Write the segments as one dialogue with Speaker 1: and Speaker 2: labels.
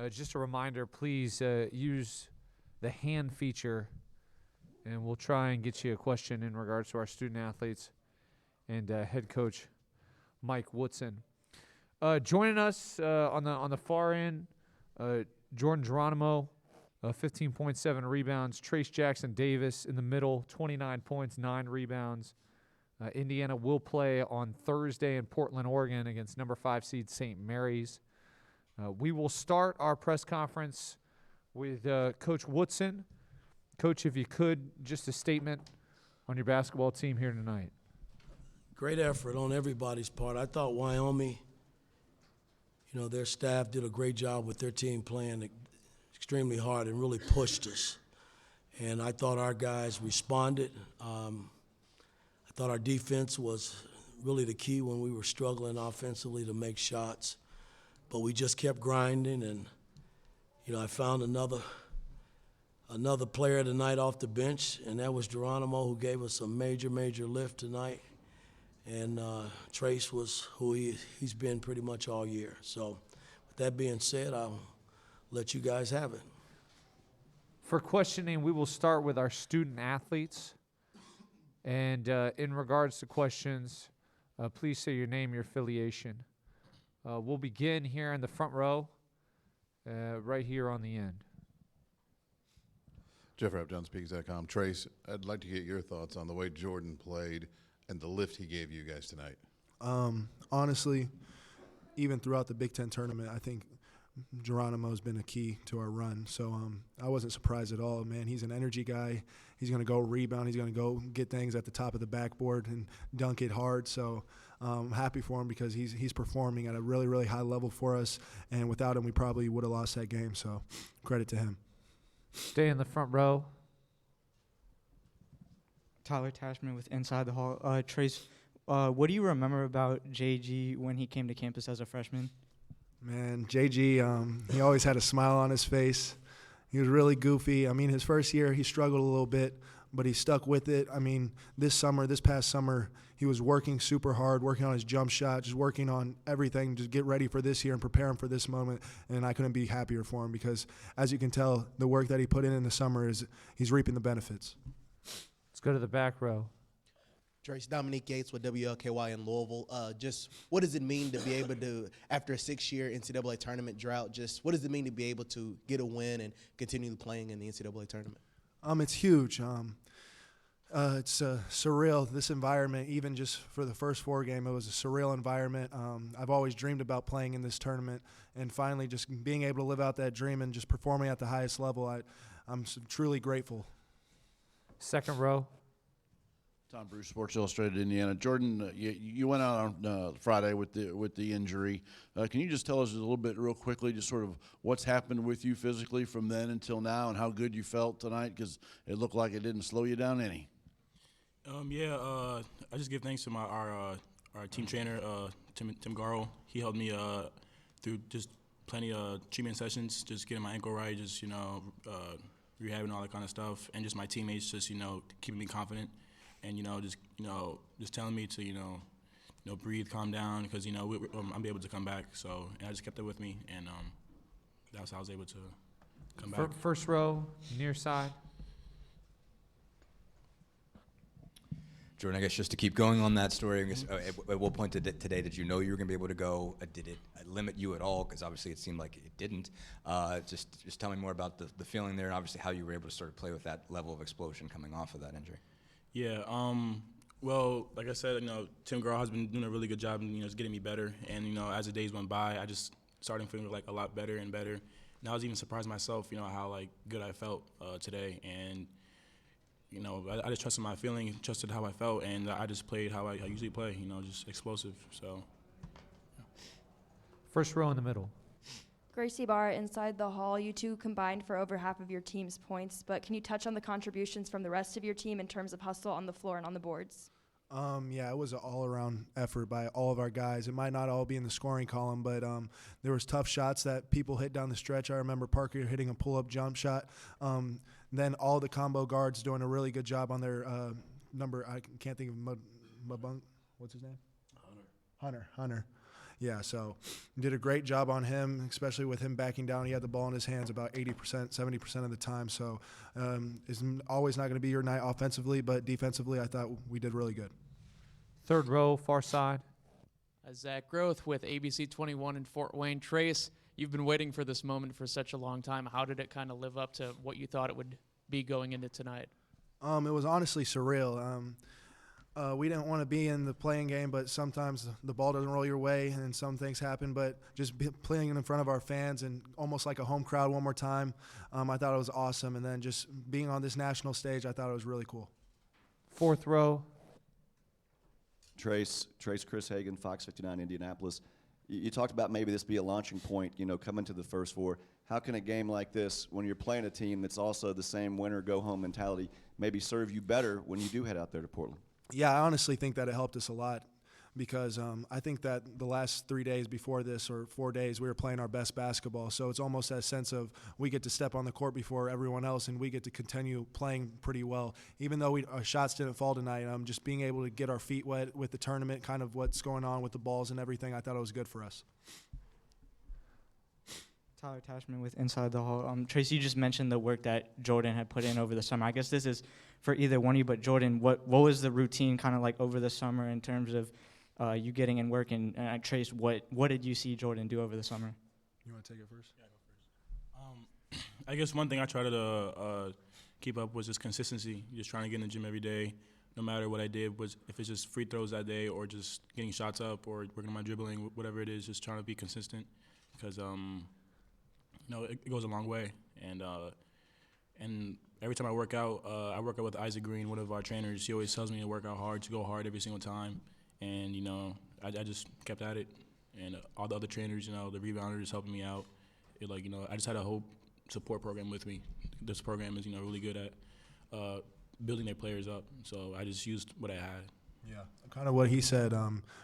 Speaker 1: Just a reminder, please use the hand feature, and we'll try and get you a question in regards to our student athletes and head coach Mike Woodson. Joining us on the far end, Geronimo, 15.7 rebounds. Trace Jackson Davis in the middle, 29 points, 9 rebounds. Indiana will play on Thursday in Portland, Oregon against number 5 seed St. Mary's. We will start our press conference with Coach Woodson. Coach, if you could, just a statement on your basketball team here tonight.
Speaker 2: Great effort on everybody's part. I thought Wyoming, their staff did a great job with their team playing extremely hard and really pushed us. And I thought our guys responded. I thought our defense was really the key when we were struggling offensively to make shots. But we just kept grinding, and, I found another player tonight off the bench, and that was Geronimo, who gave us a major, major lift tonight. And Trace was who he's been pretty much all year. So with that being said, I'll let you guys have it.
Speaker 1: For questioning, we will start with our student athletes. And in regards to questions, please say your name, your affiliation. We'll begin here in the front row, right here on the end.
Speaker 3: Jeff Rapjohns, Peegs.com. Trace, I'd like to get your thoughts on the way Jordan played and the lift he gave you guys tonight.
Speaker 4: Honestly, even throughout the Big Ten tournament, I think Geronimo's been a key to our run. So I wasn't surprised at all, man. He's an energy guy. He's going to go rebound. He's going to go get things at the top of the backboard and dunk it hard. So I'm happy for him because he's performing at a really, really high level for us. And without him, we probably would have lost that game. So credit to him.
Speaker 1: Stay in the front row.
Speaker 5: Tyler Tashman with Inside the Hall. Trace, what do you remember about JG when he came to campus as a freshman?
Speaker 4: Man, JG, he always had a smile on his face. He was really goofy. I mean, his first year, he struggled a little bit, but he stuck with it. I mean, this past summer, he was working super hard, working on his jump shot, just working on everything, just get ready for this year and prepare him for this moment. And I couldn't be happier for him because, as you can tell, the work that he put in the summer he's reaping the benefits.
Speaker 1: Let's go to the back row.
Speaker 6: Trace, Dominique Gates with WLKY in Louisville. Just what does it mean to be able to, after a 6-year NCAA tournament drought, just what does it mean to be able to get a win and continue playing in the NCAA tournament?
Speaker 4: It's huge. It's surreal, this environment. Even just for the first 4 game, it was a surreal environment. I've always dreamed about playing in this tournament, and finally just being able to live out that dream and just performing at the highest level, I'm truly grateful.
Speaker 1: Second row.
Speaker 7: Tom Bruce, Sports Illustrated, Indiana. Jordan, you went out on Friday with the injury. Can you just tell us a little bit real quickly, just sort of what's happened with you physically from then until now and how good you felt tonight? Because it looked like it didn't slow you down any.
Speaker 8: I just give thanks to our team trainer, Tim Garl. He helped me through just plenty of treatment sessions, just getting my ankle right, just, rehabbing all that kind of stuff. And just my teammates just, keeping me confident. And just telling me to breathe, calm down, because I'll be able to come back. So and I just kept it with me, and that's how I was able to come back.
Speaker 1: First row, near side.
Speaker 9: Jordan, I guess just to keep going on that story, I guess, at what point today did you know you were going to be able to go? Did it limit you at all? Because obviously it seemed like it didn't. Just tell me more about the feeling there, and obviously how you were able to sort of play with that level of explosion coming off of that injury.
Speaker 8: Yeah, well, like I said, Tim Garl has been doing a really good job in, just getting me better. And, as the days went by, I just started feeling like a lot better and better. And I was even surprised myself, how good I felt today. And, I just trusted my feeling, trusted how I felt, and I just played how I usually play, just explosive. So, yeah.
Speaker 1: First row in the middle.
Speaker 10: Gracie Barr, Inside the Hall. You two combined for over half of your team's points, but can you touch on the contributions from the rest of your team in terms of hustle on the floor and on the boards?
Speaker 4: It was an all-around effort by all of our guys. It might not all be in the scoring column, but there was tough shots that people hit down the stretch. I remember Parker hitting a pull-up jump shot. Then all the combo guards doing a really good job on their number. I can't think of Mabunk. What's his name? Hunter. yeah, so did a great job on him, especially with him backing down. He had the ball in his hands about 80%, 70% of the time. So it's always not going to be your night offensively, but defensively, I thought we did really good.
Speaker 1: Third row, far side.
Speaker 11: Zach Groth with ABC 21 in Fort Wayne. Trace, you've been waiting for this moment for such a long time. How did it kind of live up to what you thought it would be going into tonight?
Speaker 4: It was honestly surreal. We didn't want to be in the playing game, but sometimes the ball doesn't roll your way and some things happen. But just playing in front of our fans and almost like a home crowd one more time, I thought it was awesome. And then just being on this national stage, I thought it was really cool.
Speaker 1: Fourth row.
Speaker 12: Trace, Chris Hagan, Fox 59, Indianapolis. You talked about maybe this be a launching point, coming to the first four. How can a game like this, when you're playing a team that's also the same winner, go home mentality, maybe serve you better when you do head out there to Portland?
Speaker 4: Yeah, I honestly think that it helped us a lot because I think that the last 3 days before this or 4 days, we were playing our best basketball. So it's almost that sense of we get to step on the court before everyone else and we get to continue playing pretty well. Even though our shots didn't fall tonight, just being able to get our feet wet with the tournament, kind of what's going on with the balls and everything, I thought it was good for us.
Speaker 5: Tyler Tashman with Inside the Hall. Tracy, you just mentioned the work that Jordan had put in over the summer. I guess this is for either one of you, but Jordan, what was the routine kind of like over the summer in terms of you getting in work? And Trace, what did you see Jordan do over the summer?
Speaker 4: You want to take it first?
Speaker 8: Yeah, I go first. I guess one thing I try to keep up was just consistency, just trying to get in the gym every day. No matter what I did, was if it's just free throws that day or just getting shots up or working on my dribbling, whatever it is, just trying to be consistent because it goes a long way. And every time I work out with Isaac Green, one of our trainers. He always tells me to work out hard, to go hard every single time. And, I just kept at it. And all the other trainers, the rebounders helping me out. I just had a whole support program with me. This program is, really good at building their players up. So I just used what I had.
Speaker 4: Yeah, kind of what he said,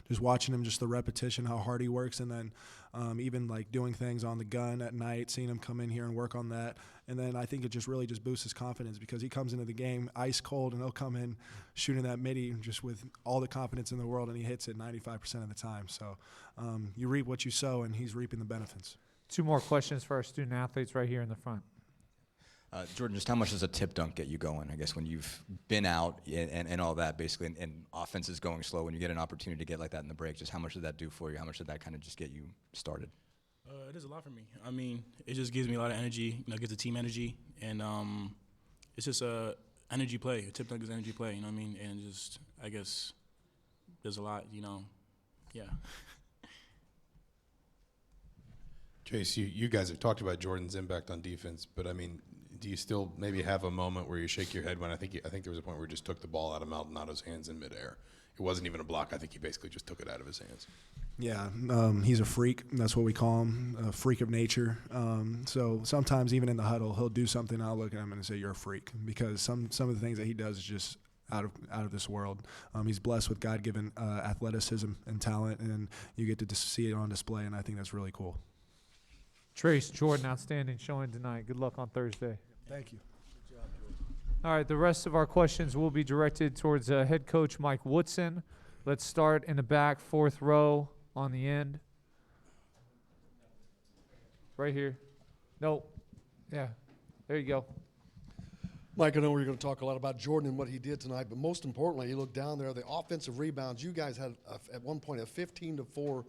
Speaker 4: just watching him, just the repetition, how hard he works, and then even like doing things on the gun at night, seeing him come in here and work on that. And then I think it just really just boosts his confidence because he comes into the game ice cold and he'll come in shooting that midi just with all the confidence in the world, and he hits it 95% of the time. So you reap what you sow, and he's reaping the benefits.
Speaker 1: Two more questions for our student athletes right here in the front.
Speaker 9: Jordan, just how much does a tip dunk get you going? I guess when you've been out and all that, basically, and offense is going slow, when you get an opportunity to get like that in the break, just how much did that do for you? How much did that kind of just get you started?
Speaker 8: It does a lot for me. I mean, it just gives me a lot of energy. It gives the team energy, and it's just a energy play. A tip dunk is energy play. You know what I mean? And just, I guess, there's a lot. Yeah.
Speaker 13: Chase, you guys have talked about Jordan's impact on defense, but I mean, do you still maybe have a moment where you shake your head when I think there was a point where he just took the ball out of Maldonado's hands in midair? It wasn't even a block. I think he basically just took it out of his hands.
Speaker 4: Yeah, he's a freak. That's what we call him, a freak of nature. So sometimes even in the huddle, he'll do something. I'll look at him and say, "You're a freak," because some of the things that he does is just out of this world. He's blessed with God-given athleticism and talent, and you get to see it on display, and I think that's really cool.
Speaker 1: Trace, Jordan, outstanding showing tonight. Good luck on Thursday.
Speaker 4: Thank you.
Speaker 2: Good job, Jordan.
Speaker 1: All right, the rest of our questions will be directed towards head coach Mike Woodson. Let's start in the back, fourth row on the end. Right here. Nope. Yeah, there you go.
Speaker 14: Mike, I know we're going to talk a lot about Jordan and what he did tonight, but most importantly, you look down there, the offensive rebounds. You guys had, at one point, a 15-4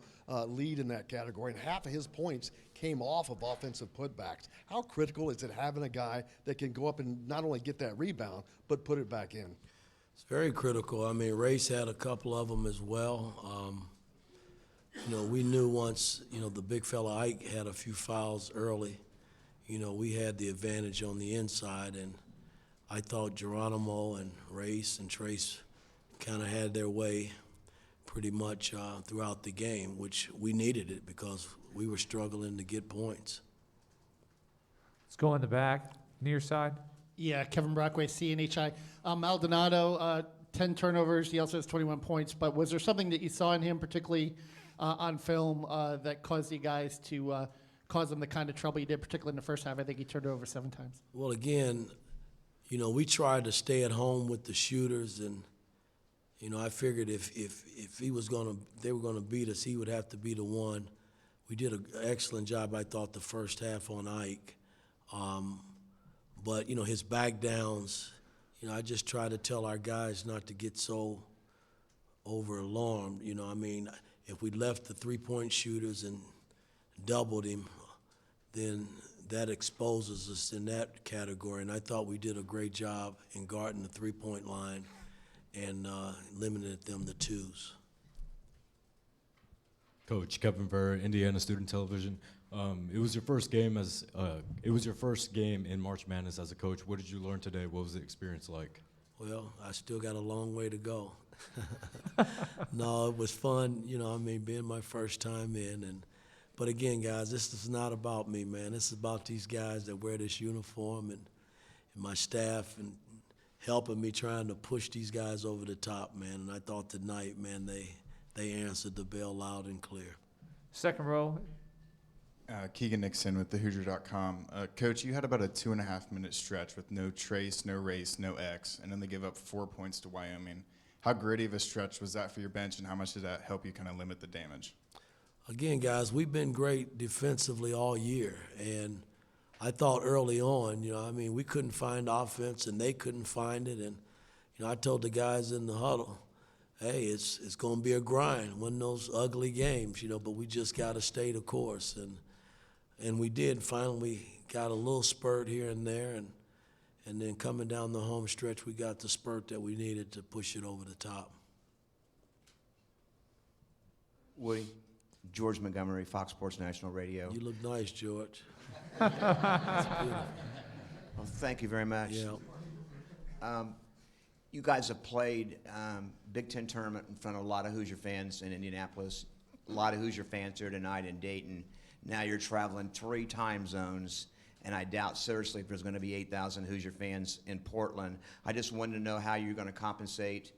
Speaker 14: lead in that category, and half of his points came off of offensive putbacks. How critical is it having a guy that can go up and not only get that rebound, but put it back in?
Speaker 2: It's very critical. I mean, Race had a couple of them as well. We knew once, the big fella Ike had a few fouls early. We had the advantage on the inside, and I thought Geronimo and Race and Trace kind of had their way pretty much throughout the game, which we needed it because we were struggling to get points.
Speaker 1: Let's go in the back, near side.
Speaker 15: Yeah, Kevin Brockway, CNHI. Maldonado, 10 turnovers. He also has 21 points. But was there something that you saw in him, particularly on film, that caused you guys to cause him the kind of trouble you did, particularly in the first half? I think he turned it over 7 times.
Speaker 2: Well, again, we tried to stay at home with the shooters, and You know, I figured if he was they were gonna beat us, he would have to be the one. We did an excellent job, I thought, the first half on Ike. But, you know, his back downs, you know, I just try to tell our guys not to get so over-alarmed. You know, I mean, if we left the three-point shooters and doubled him, then that exposes us in that category. And I thought we did a great job in guarding the three-point line and limited them to twos.
Speaker 16: Coach Kevin Ver, Indiana Student Television. It was your first game in March Madness as a coach. What did you learn today? What was the experience like?
Speaker 2: Well, I still got a long way to go. No, it was fun, you know, I mean, being my first time in. But again, guys, this is not about me, man. This is about these guys that wear this uniform and my staff and helping me trying to push these guys over the top, man. And I thought tonight, man, they answered the bell loud and clear.
Speaker 1: Second row.
Speaker 17: Keegan Nixon with the Hoosier.com. Coach, you had about a 2.5-minute stretch with no trace, no race, no X, and then they give up 4 points to Wyoming. How gritty of a stretch was that for your bench, and how much did that help you kind of limit the damage?
Speaker 2: Again, guys, we've been great defensively all year, and I thought early on, you know, I mean, we couldn't find offense, and they couldn't find it, and, you know, I told the guys in the huddle, hey, it's going to be a grind, one of those ugly games, you know, but we just got to stay the course, and we did. Finally got a little spurt here and there, and then coming down the home stretch, we got the spurt that we needed to push it over the top.
Speaker 18: Woody, George Montgomery, Fox Sports National Radio.
Speaker 2: You look nice, George.
Speaker 18: That's beautiful. Well, thank you very much.
Speaker 2: Yeah.
Speaker 18: You guys have played Big Ten tournament in front of a lot of Hoosier fans in Indianapolis, a lot of Hoosier fans here tonight in Dayton. Now you're traveling 3 time zones, and I doubt seriously if there's going to be 8,000 Hoosier fans in Portland. I just wanted to know how you're going to compensate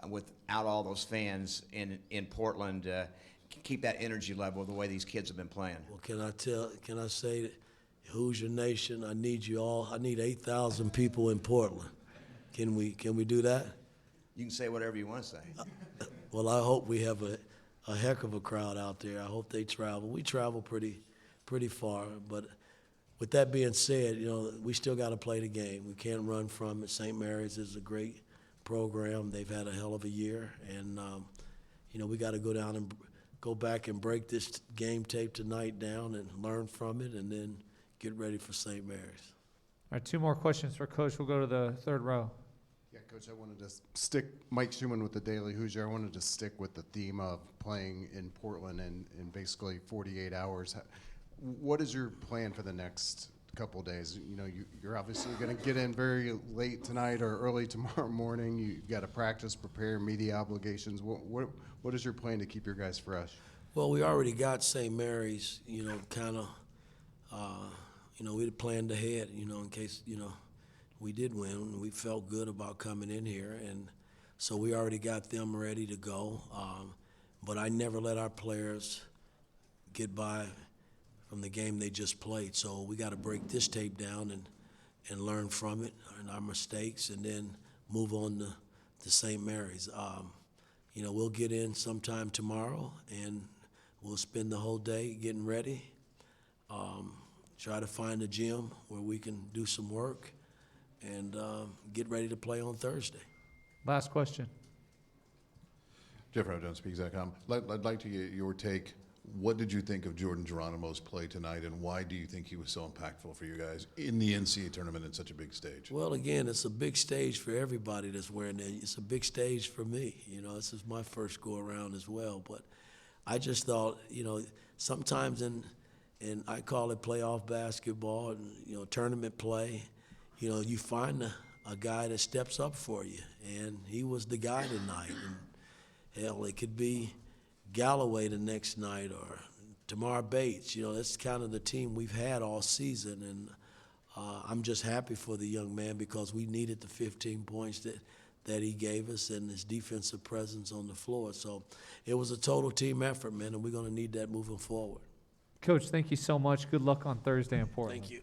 Speaker 18: without all those fans in Portland, keep that energy level the way these kids have been playing.
Speaker 2: Well, can I say that Hoosier Nation, I need you all. I need 8,000 people in Portland. Can we do that?
Speaker 18: You can say whatever you want to say.
Speaker 2: Well, I hope we have a heck of a crowd out there. I hope they travel. We travel pretty far, but with that being said, you know, we still got to play the game. We can't run from it. St. Mary's is a great program. They've had a hell of a year, and you know, we got to go back and break this game tape tonight down and learn from it, and then get ready for St. Mary's.
Speaker 1: All right, 2 more questions for Coach. We'll go to the third row.
Speaker 19: Yeah, Coach, I wanted to stick, Mike Schumann with the Daily Hoosier. I wanted to stick with the theme of playing in Portland in basically 48 hours. What is your plan for the next couple days? You know, you're obviously going to get in very late tonight or early tomorrow morning. You've got to practice, prepare, media obligations. What is your plan to keep your guys fresh?
Speaker 2: Well, we already got St. Mary's, you know, kind of, you know, we had planned ahead, you know, in case, you know, we did win. We felt good about coming in here, and so we already got them ready to go. But I never let our players get by from the game they just played. So we got to break this tape down and learn from it and our mistakes, and then move on to St. Mary's. You know, we'll get in sometime tomorrow, and we'll spend the whole day getting ready. Try to find a gym where we can do some work and get ready to play on Thursday.
Speaker 1: Last question.
Speaker 3: Jeff Jones, Peegs.com. I'd like to get your take. What did you think of Jordan Geronimo's play tonight, and why do you think he was so impactful for you guys in the NCAA tournament in such a big stage?
Speaker 2: Well, again, it's a big stage for everybody that's wearing it. It's a big stage for me. You know, this is my first go-around as well. But I just thought, you know, sometimes in I call it playoff basketball and, you know, tournament play, you know, you find a guy that steps up for you, and he was the guy tonight. And hell, it could be Galloway the next night or Tamar Bates. You know, that's kind of the team we've had all season, and I'm just happy for the young man because we needed the 15 points that he gave us and his defensive presence on the floor. So it was a total team effort, man, and we're going to need that moving forward.
Speaker 1: Coach, thank you so much. Good luck on Thursday in Portland.
Speaker 2: Thank you.